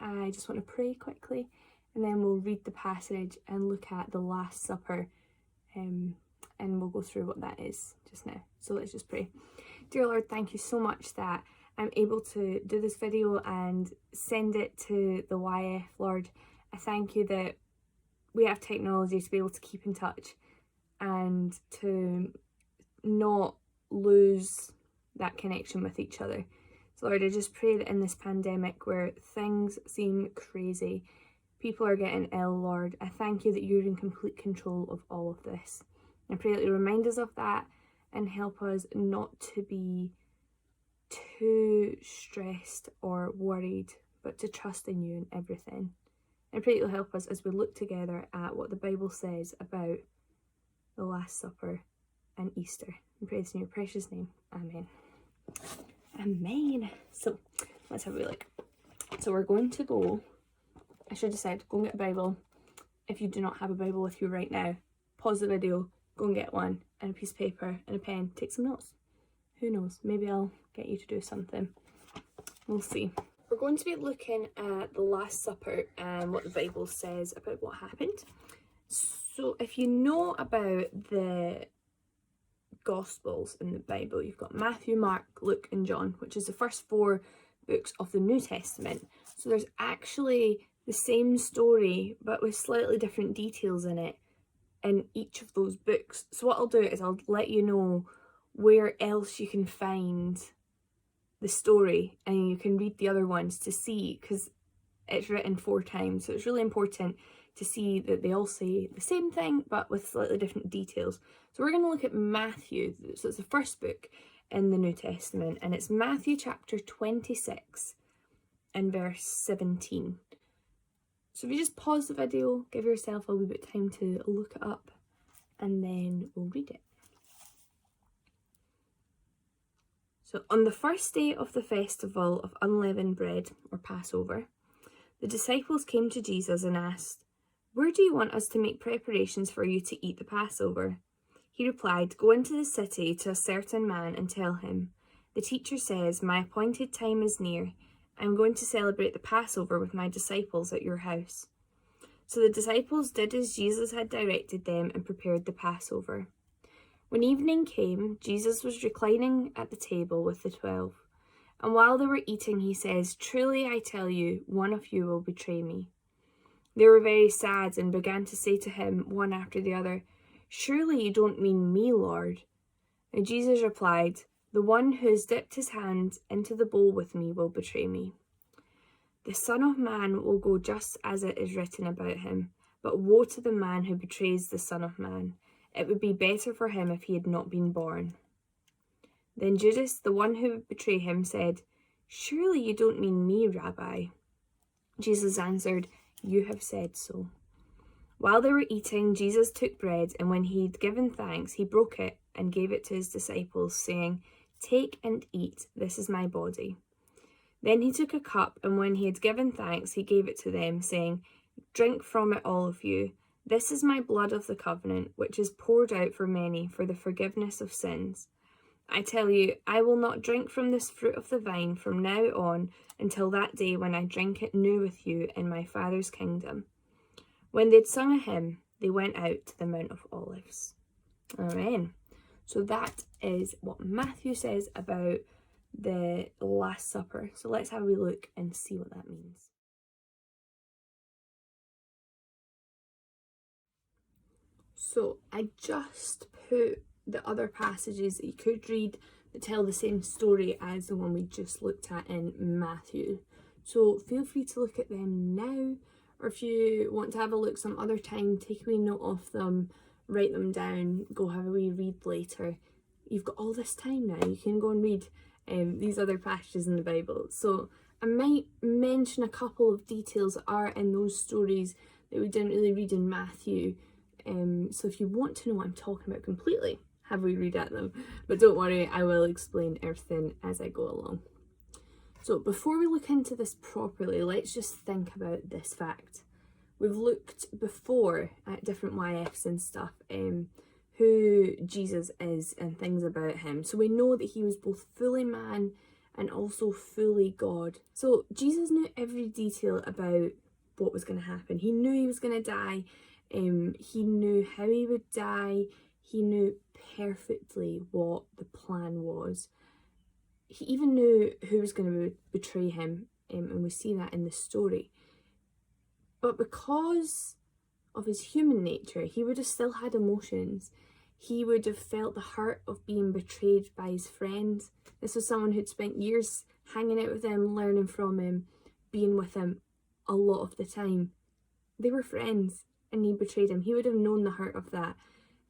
I just want to pray quickly, and then we'll read the passage and look at the Last Supper, and we'll go through what that is just now. So let's just pray. Dear Lord, thank you so much that I'm able to do this video and send it to the YF, Lord. I thank you that we have technology to be able to keep in touch and to not lose that connection with each other. So Lord, I just pray that in this pandemic where things seem crazy, people are getting ill, Lord, I thank you that you're in complete control of all of this. I pray that you remind us of that and help us not to be too stressed or worried, but to trust in you in everything. I pray that you'll help us as we look together at what the Bible says about the Last Supper and Easter. I pray this in your precious name. Amen. Amen. So let's have a look. So we're going to go, I should have said, go and get a Bible. If you do not have a Bible with you right now, pause the video, go and get one, and a piece of paper and a pen, take some notes. Who knows, maybe I'll get you to do something. We'll see. We're going to be looking at the Last Supper and what the Bible says about what happened. So if you know about the Gospels in the Bible, you've got Matthew, Mark, Luke and John, which is the first 4 books of the New Testament. So there's actually the same story but with slightly different details in it in each of those books. So what I'll do is I'll let you know where else you can find the story, and you can read the other ones to see, because it's written 4 times, so it's really important to see that they all say the same thing but with slightly different details. So we're going to look at Matthew. So it's the first book in the New Testament, and it's Matthew chapter 26 and verse 17. So if you just pause the video, give yourself a wee bit of time to look it up, and then we'll read it. So on the first day of the festival of unleavened bread, or Passover, the disciples came to Jesus and asked, "Where do you want us to make preparations for you to eat the Passover?" He replied, "Go into the city to a certain man and tell him, 'The teacher says, my appointed time is near. I'm going to celebrate the Passover with my disciples at your house.'" So the disciples did as Jesus had directed them and prepared the Passover. When evening came, Jesus was reclining at the table with the 12. And while they were eating, he says, "Truly I tell you, one of you will betray me." They were very sad and began to say to him, one after the other, "Surely you don't mean me, Lord?" And Jesus replied, "The one who has dipped his hand into the bowl with me will betray me. The Son of Man will go just as it is written about him, but woe to the man who betrays the Son of Man. It would be better for him if he had not been born." Then Judas, the one who would betray him, said, "Surely you don't mean me, Rabbi?" Jesus answered, "You have said so." While they were eating, Jesus took bread, and when he had given thanks, he broke it and gave it to his disciples, saying, "Take and eat, this is my body." Then he took a cup, and when he had given thanks, he gave it to them, saying, "Drink from it, all of you. This is my blood of the covenant, which is poured out for many for the forgiveness of sins. I tell you, I will not drink from this fruit of the vine from now on until that day when I drink it new with you in my Father's kingdom." When they'd sung a hymn, they went out to the Mount of Olives. Amen. So that is what Matthew says about the Last Supper. So let's have a wee look and see what that means. So I just put the other passages that you could read that tell the same story as the one we just looked at in Matthew. So feel free to look at them now, or if you want to have a look some other time, take a wee note of them, write them down, go have a wee read later. You've got all this time now, you can go and read these other passages in the Bible. So I might mention a couple of details that are in those stories that we didn't really read in Matthew. So if you want to know what I'm talking about completely, have we read at them. But don't worry, I will explain everything as I go along. So before we look into this properly, let's just think about this fact. We've looked before at different YFs and stuff, who Jesus is and things about him. So we know that he was both fully man and also fully God. So Jesus knew every detail about what was going to happen. He knew he was going to die. He knew how he would die. He knew perfectly what the plan was. He even knew who was going to betray him, and we see that in the story. But because of his human nature, he would have still had emotions. He would have felt the hurt of being betrayed by his friends. This was someone who'd spent years hanging out with him, learning from him, being with him a lot of the time. They were friends, and he betrayed him. He would have known the hurt of that.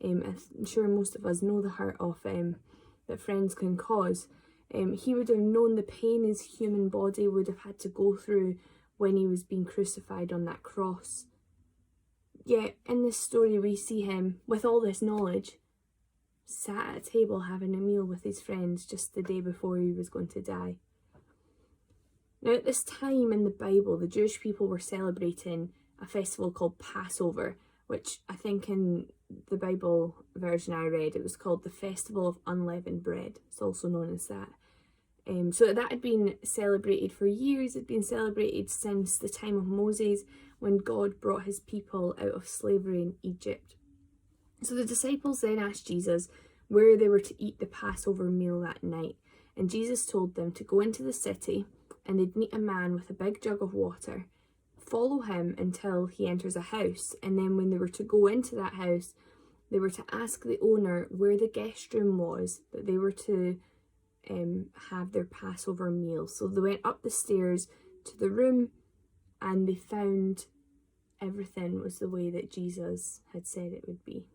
I'm sure most of us know the hurt of that friends can cause. He would have known the pain his human body would have had to go through when he was being crucified on that cross. Yet in this story we see him, with all this knowledge, sat at a table having a meal with his friends just the day before he was going to die. Now at this time in the Bible, the Jewish people were celebrating a festival called Passover, which I think in the Bible version I read, it was called the Festival of Unleavened Bread. It's also known as that. So that had been celebrated for years. It had been celebrated since the time of Moses, when God brought his people out of slavery in Egypt. So the disciples then asked Jesus where they were to eat the Passover meal that night. And Jesus told them to go into the city and they'd meet a man with a big jug of water, follow him until he enters a house. And then when they were to go into that house, they were to ask the owner where the guest room was that they were to have their Passover meal. So they went up the stairs to the room and they found everything was the way that Jesus had said it would be.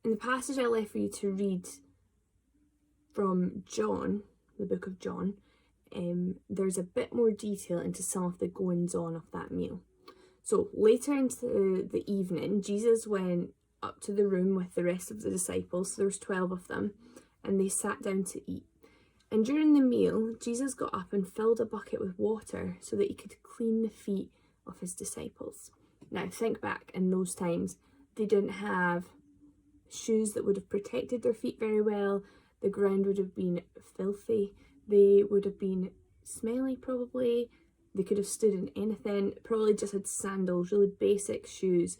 In the passage I left for you to read from John, the book of John, there's a bit more detail into some of the goings on of that meal. So later into the evening, Jesus went up to the room with the rest of the disciples. So there was 12 of them, and they sat down to eat. And during the meal, Jesus got up and filled a bucket with water so that he could clean the feet of his disciples. Now think back, in those times, they didn't have shoes that would have protected their feet very well. The ground would have been filthy. They would have been smelly probably. They could have stood in anything. Probably just had sandals, really basic shoes.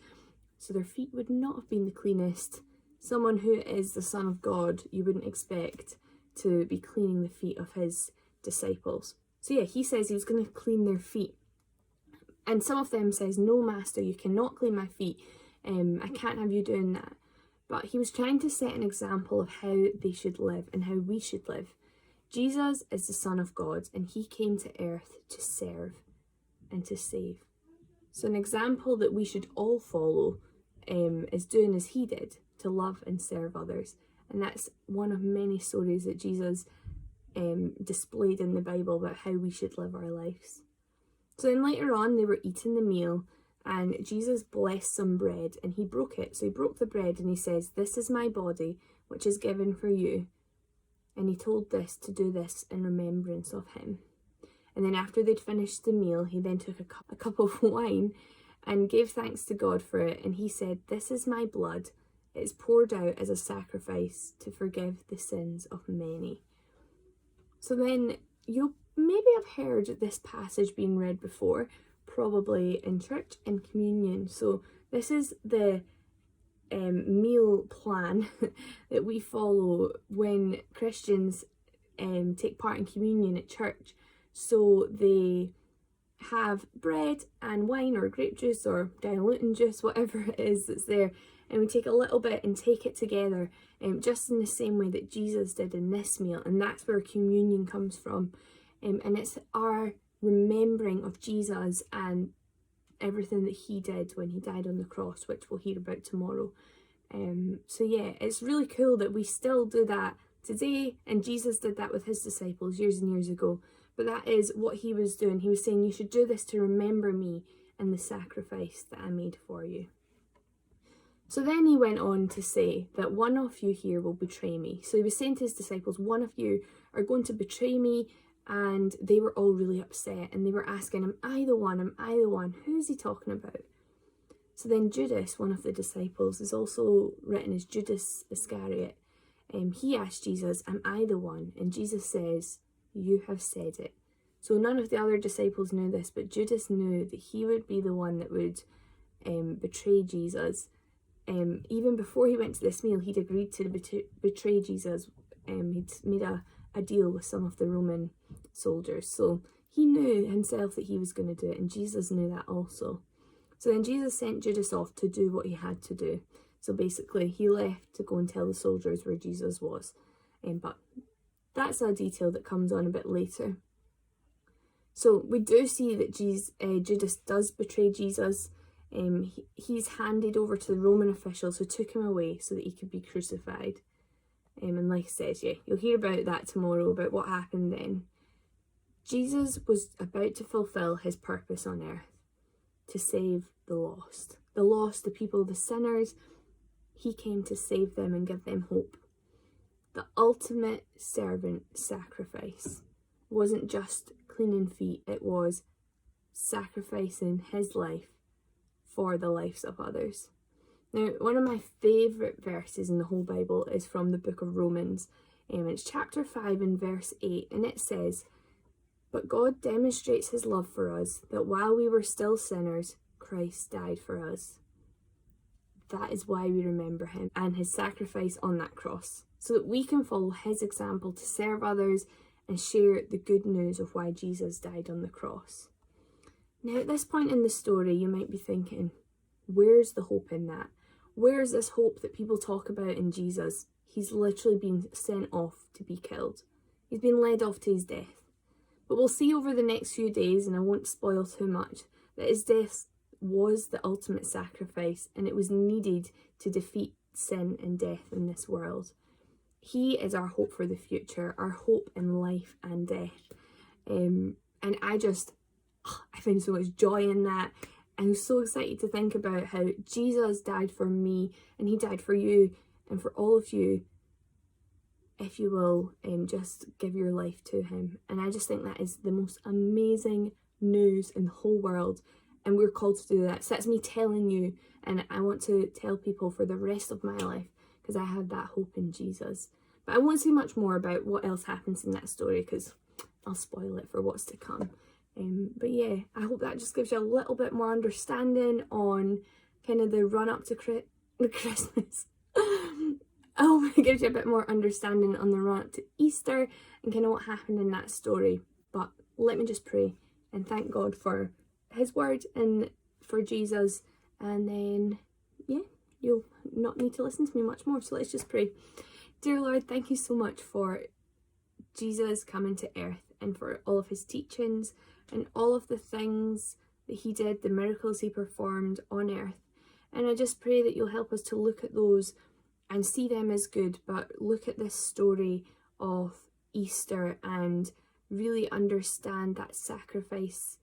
So their feet would not have been the cleanest. Someone who is the Son of God, you wouldn't expect to be cleaning the feet of his disciples. So yeah, he says he was going to clean their feet. And some of them says, no, Master, you cannot clean my feet. I can't have you doing that. But he was trying to set an example of how they should live and how we should live. Jesus is the Son of God, and he came to earth to serve and to save. So an example that we should all follow is doing as he did, to love and serve others. And that's one of many stories that Jesus displayed in the Bible about how we should live our lives. So then later on, they were eating the meal, and Jesus blessed some bread and he broke it. So he broke the bread and he says, "This is my body, which is given for you." And he told this to do this in remembrance of him. And then after they'd finished the meal, he then took a cup of wine and gave thanks to God for it. And he said, "This is my blood. It is poured out as a sacrifice to forgive the sins of many." So then you'll maybe have heard this passage being read before, probably in church and communion. So this is the meal plan that we follow when Christians take part in communion at church. So they have bread and wine or grape juice or diluting juice, whatever it is that's there, and we take a little bit and take it together, just in the same way that Jesus did in this meal. And that's where communion comes from, and it's our remembering of Jesus and everything that he did when he died on the cross, which we'll hear about tomorrow. So yeah, it's really cool that we still do that today, and Jesus did that with his disciples years and years ago. But that is what he was doing. He was saying, you should do this to remember me and the sacrifice that I made for you. So then he went on to say that one of you here will betray me. So he was saying to his disciples, one of you are going to betray me. And they were all really upset, and they were asking, am I the one? Am I the one? Who's he talking about? So then Judas, one of the disciples, is also written as Judas Iscariot. He asked Jesus, am I the one? And Jesus says, you have said it." So none of the other disciples knew this, but Judas knew that he would be the one that would betray Jesus. Even before he went to this meal, he'd agreed to betray Jesus. He'd made a deal with some of the Roman soldiers. So he knew himself that he was going to do it, and Jesus knew that also. So then Jesus sent Judas off to do what he had to do. So basically, he left to go and tell the soldiers where Jesus was. But that's a detail that comes on a bit later. So we do see that Judas does betray Jesus. He's handed over to the Roman officials who took him away so that he could be crucified. And like I said, yeah, you'll hear about that tomorrow, about what happened then. Jesus was about to fulfill his purpose on earth, to save the lost, the people, the sinners. He came to save them and give them hope. The ultimate servant sacrifice wasn't just cleaning feet, it was sacrificing his life for the lives of others. Now, one of my favourite verses in the whole Bible is from the book of Romans. It's chapter 5 and verse 8, and it says, "But God demonstrates his love for us, that while we were still sinners, Christ died for us." That is why we remember him and his sacrifice on that cross, so that we can follow his example to serve others and share the good news of why Jesus died on the cross. Now, at this point in the story, you might be thinking, where's the hope in that? Where's this hope that people talk about in Jesus? He's literally been sent off to be killed. He's been led off to his death. But we'll see over the next few days, and I won't spoil too much, that his death was the ultimate sacrifice, and it was needed to defeat sin and death in this world. He is our hope for the future, our hope in life and death. And I find so much joy in that. I'm so excited to think about how Jesus died for me, and he died for you and for all of you, if you will just give your life to him. And I just think that is the most amazing news in the whole world, and we're called to do that. So that's me telling you, and I want to tell people for the rest of my life, because I have that hope in Jesus. But I won't say much more about what else happens in that story, because I'll spoil it for what's to come. But yeah, I hope that just gives you a little bit more understanding on kind of the run up to Christmas. I hope it gives you a bit more understanding on the run up to Easter and kind of what happened in that story. But let me just pray and thank God for his word and for Jesus, and then yeah, you'll not need to listen to me much more. So let's just pray. Dear Lord, thank you so much for Jesus coming to earth and for all of his teachings and all of the things that he did, the miracles he performed on earth. And I just pray that you'll help us to look at those and see them as good, but look at this story of Easter and really understand that sacrifice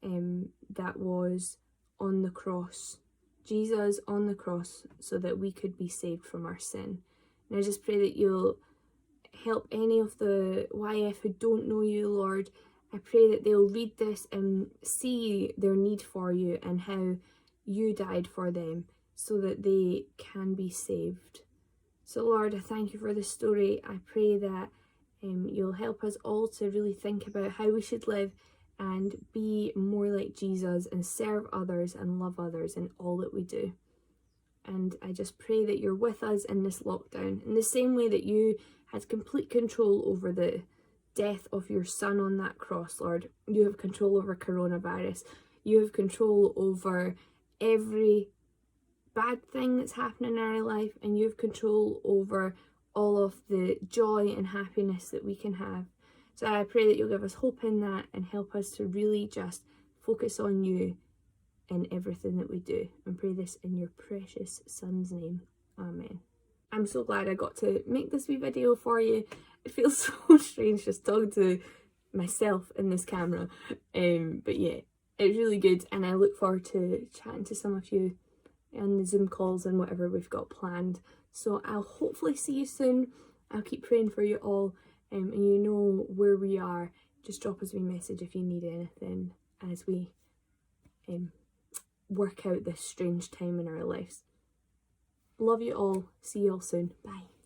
that was on the cross. Jesus on the cross so that we could be saved from our sin. And I just pray that you'll help any of the YF who don't know you, Lord. I pray that they'll read this and see their need for you and how you died for them so that they can be saved. So Lord, I thank you for this story. I pray that you'll help us all to really think about how we should live and be more like Jesus and serve others and love others in all that we do. And I just pray that you're with us in this lockdown in the same way that you had complete control over the death of your son on that cross, Lord. You have control over coronavirus. You have control over every bad thing that's happening in our life, and you have control over all of the joy and happiness that we can have. So I pray that you'll give us hope in that and help us to really just focus on you in everything that we do. And pray this in your precious son's name. Amen. I'm so glad I got to make this wee video for you. It feels so strange just talking to myself in this camera. But yeah, it's really good, and I look forward to chatting to some of you on the Zoom calls and whatever we've got planned. So I'll hopefully see you soon. I'll keep praying for you all, and you know where we are. Just drop us a wee message if you need anything as we work out this strange time in our lives. Love you all. See you all soon. Bye.